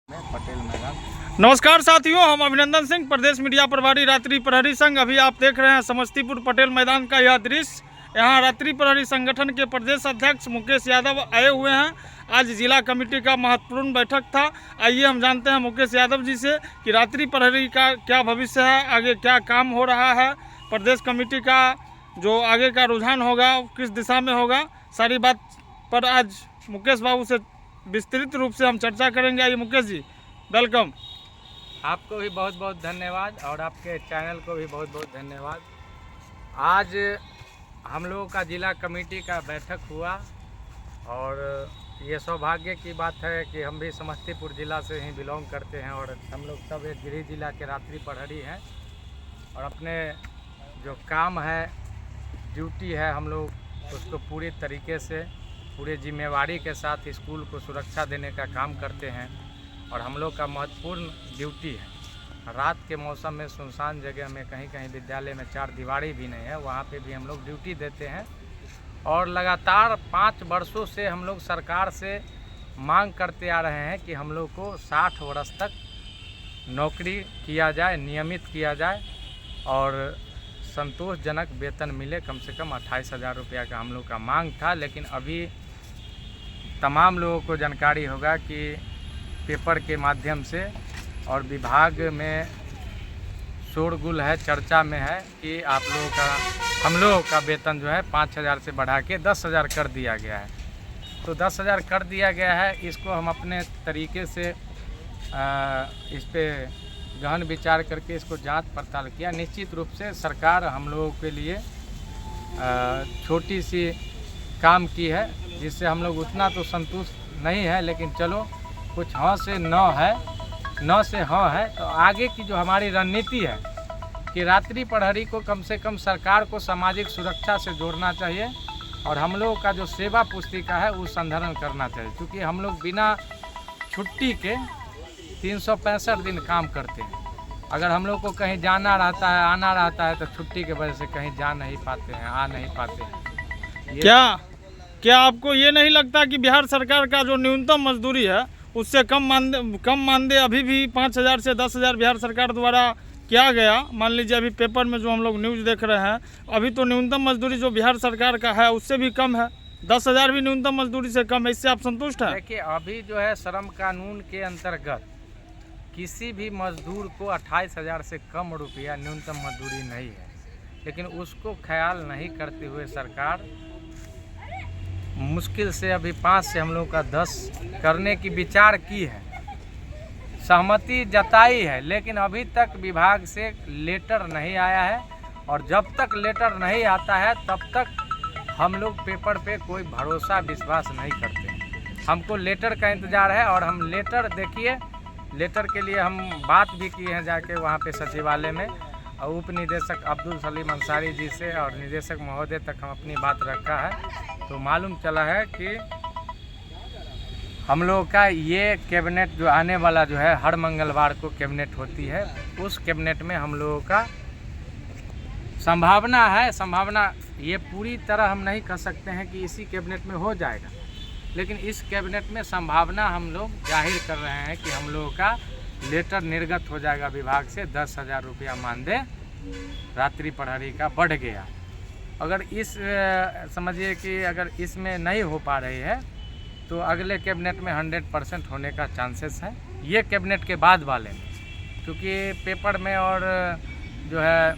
पटेल मैदान। नमस्कार साथियों, हम अभिनंदन सिंह, प्रदेश मीडिया प्रभारी रात्रि प्रहरी संघ। अभी आप देख रहे हैं समस्तीपुर पटेल मैदान का यह दृश्य। यहाँ रात्रि प्रहरी संगठन के प्रदेश अध्यक्ष मुकेश यादव आए हुए हैं। आज जिला कमेटी का महत्वपूर्ण बैठक था। आइए हम जानते हैं मुकेश यादव जी से कि रात्रि प्रहरी का क्या भविष्य है, आगे क्या काम हो रहा है, प्रदेश कमेटी का जो आगे का रुझान होगा किस दिशा में होगा। सारी बात पर आज मुकेश बाबू से विस्तृत रूप से हम चर्चा करेंगे। आइए मुकेश जी, वेलकम। आपको भी बहुत बहुत धन्यवाद और आपके चैनल को भी बहुत बहुत धन्यवाद। आज हम लोगों का जिला कमेटी का बैठक हुआ और ये सौभाग्य की बात है कि हम भी समस्तीपुर ज़िला से ही बिलोंग करते हैं और हम लोग सब एक गृह जिला के रात्रि प्रहरी हैं और अपने जो काम है, ड्यूटी है, हम लोग उसको पूरी तरीके से पूरे जिम्मेवारी के साथ स्कूल को सुरक्षा देने का काम करते हैं। और हम लोग का महत्वपूर्ण ड्यूटी है, रात के मौसम में सुनसान जगह में कहीं कहीं विद्यालय में चार दीवारी भी नहीं है, वहाँ पे भी हम लोग ड्यूटी देते हैं। और लगातार 5 वर्षों से हम लोग सरकार से मांग करते आ रहे हैं कि हम लोग को 60 वर्ष तक नौकरी किया जाए, नियमित किया जाए और संतोषजनक वेतन मिले। कम से कम 28,000 रुपया का हम लोग का मांग था। लेकिन अभी तमाम लोगों को जानकारी होगा कि पेपर के माध्यम से और विभाग में शोरगुल है, चर्चा में है कि आप लोगों का, हम लोगों का वेतन जो है 5,000 से बढ़ा के 10,000 कर दिया गया है। तो 10,000 कर दिया गया है, इसको हम अपने तरीके से इस पे गहन विचार करके इसको जांच पड़ताल किया। निश्चित रूप से सरकार हम लोगों के लिए छोटी सी काम की है, जिससे हम लोग उतना तो संतुष्ट नहीं है, लेकिन चलो कुछ हाँ से न है, न से हाँ है। तो आगे की जो हमारी रणनीति है कि रात्रि प्रहरी को कम से कम सरकार को सामाजिक सुरक्षा से जोड़ना चाहिए और हम लोगों का जो सेवा पुस्तिका है वो संधारण करना चाहिए, क्योंकि हम लोग बिना छुट्टी के 365 दिन काम करते हैं। अगर हम लोग को कहीं जाना रहता है, आना रहता है, तो छुट्टी की वजह से कहीं जा नहीं पाते हैं, आ नहीं पाते हैं। क्या आपको ये नहीं लगता कि बिहार सरकार का जो न्यूनतम मजदूरी है उससे कम मानदेय अभी भी 5,000 से 10,000 बिहार सरकार द्वारा किया गया? मान लीजिए अभी पेपर में जो हम लोग न्यूज़ देख रहे हैं, अभी तो न्यूनतम मजदूरी जो बिहार सरकार का है उससे भी कम है, 10,000 भी न्यूनतम मजदूरी से कम है। इससे आप संतुष्ट हैं? देखिए, अभी जो है श्रम कानून के अंतर्गत किसी भी मजदूर को 28,000 से कम रुपया न्यूनतम मजदूरी नहीं है, लेकिन उसको ख्याल नहीं करते हुए सरकार मुश्किल से अभी 5 से हम लोग का 10 करने की विचार की है, सहमति जताई है, लेकिन अभी तक विभाग से लेटर नहीं आया है। और जब तक लेटर नहीं आता है तब तक हम लोग पेपर पे कोई भरोसा विश्वास नहीं करते। हमको लेटर का इंतज़ार है और हम लेटर, देखिए, लेटर के लिए हम बात भी किए हैं जाके वहाँ पे सचिवालय में, और उप निदेशक अब्दुल सलीम अंसारी जी से और निदेशक महोदय तक हम अपनी बात रखा है। तो मालूम चला है कि हम लोगों का ये कैबिनेट जो आने वाला जो है, हर मंगलवार को कैबिनेट होती है, उस कैबिनेट में हम लोगों का संभावना है। संभावना ये पूरी तरह हम नहीं कह सकते हैं कि इसी कैबिनेट में हो जाएगा, लेकिन इस कैबिनेट में संभावना हम लोग जाहिर कर रहे हैं कि हम लोगों का लेटर निर्गत हो जाएगा विभाग से। 10,000 रुपया मानदेय रात्रि प्रहरी का बढ़ गया। अगर इस समझिए कि अगर इसमें नहीं हो पा रही है तो अगले कैबिनेट में 100% होने का चांसेस है, ये कैबिनेट के बाद वाले में। क्योंकि पेपर में और जो है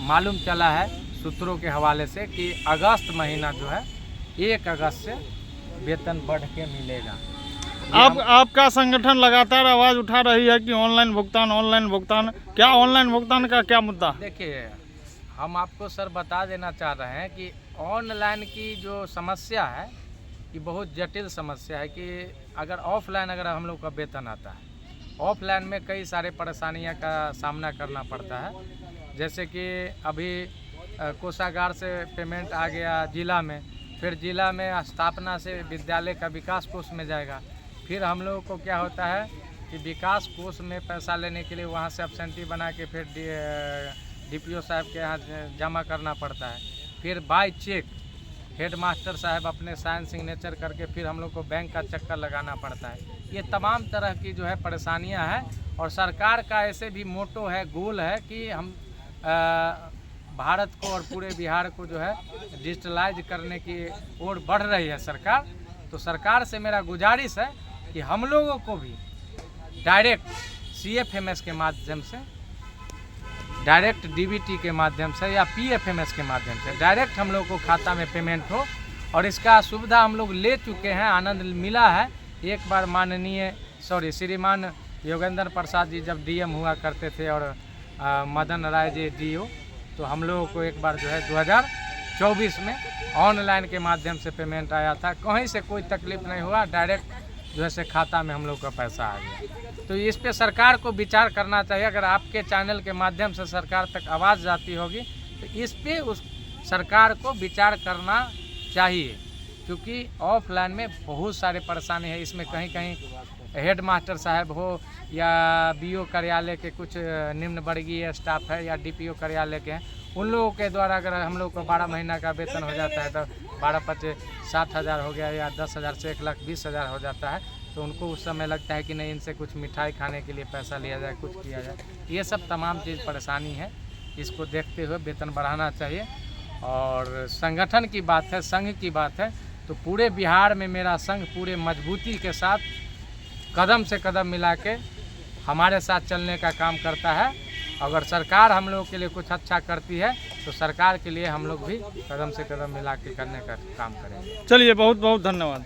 मालूम चला है सूत्रों के हवाले से कि अगस्त महीना जो है 1 अगस्त से वेतन बढ़ के मिलेगा। आपका संगठन लगातार आवाज़ उठा रही है कि ऑनलाइन भुगतान। क्या ऑनलाइन भुगतान का क्या मुद्दा? देखिए, हम आपको सर बता देना चाह रहे हैं कि ऑनलाइन की जो समस्या है ये बहुत जटिल समस्या है। कि अगर ऑफलाइन अगर हम लोग का वेतन आता है, ऑफलाइन में कई सारे परेशानियों का सामना करना पड़ता है। जैसे कि अभी कोषागार से पेमेंट आ गया जिला में, फिर जिला में स्थापना से विद्यालय का विकास कोष में जाएगा, फिर हम लोगों को क्या होता है कि विकास कोष में पैसा लेने के लिए वहाँ से एब्सेंटी बना के फिर DPO साहब के यहाँ जमा करना पड़ता है। फिर बाय चेक हेड मास्टर साहब अपने साइन सिग्नेचर करके फिर हम लोग को बैंक का चक्कर लगाना पड़ता है। ये तमाम तरह की जो है परेशानियां हैं। और सरकार का ऐसे भी मोटो है, गोल है कि हम भारत को और पूरे बिहार को जो है डिजिटलाइज करने की ओर बढ़ रही है सरकार। तो सरकार से मेरा गुजारिश है कि हम लोगों को भी डायरेक्ट CFMS के माध्यम से, डायरेक्ट DBT के माध्यम से या PFMS के माध्यम से डायरेक्ट हम लोग को खाता में पेमेंट हो। और इसका सुविधा हम लोग ले चुके हैं, आनंद मिला है। एक बार श्रीमान योगेंद्र प्रसाद जी जब DM हुआ करते थे और मदन राय जी DO, तो हम लोगों को एक बार जो है 2024 में ऑनलाइन के माध्यम से पेमेंट आया था। कहीं से कोई तकलीफ नहीं हुआ, डायरेक्ट जो है से खाता में हम लोग का पैसा आ गया। तो इस पे सरकार को विचार करना चाहिए। अगर आपके चैनल के माध्यम से सरकार तक आवाज़ जाती होगी तो इस पे उस सरकार को विचार करना चाहिए, क्योंकि ऑफलाइन में बहुत सारे परेशानी है। इसमें कहीं कहीं हेड मास्टर साहब हो या BO कार्यालय के कुछ निम्न वर्गीय स्टाफ है या DPO कार्यालय के हैं, उन लोगों के द्वारा अगर हम लोग को 12 महीना का वेतन हो जाता है तो 12-5-60,000 हो गया या 10,000 से 1,20,000 हो जाता है, तो उनको उस समय लगता है कि नहीं, इनसे कुछ मिठाई खाने के लिए पैसा लिया जाए, कुछ किया जाए। ये सब तमाम चीज़ परेशानी है, इसको देखते हुए वेतन बढ़ाना चाहिए। और संगठन की बात है, संघ की बात है, तो पूरे बिहार में मेरा संघ पूरे मजबूती के साथ कदम से कदम मिला के हमारे साथ चलने का काम करता है। अगर सरकार हम लोग के लिए कुछ अच्छा करती है तो सरकार के लिए हम लोग भी कदम से कदम मिला के करने का काम करेंगे। चलिए, बहुत बहुत धन्यवाद।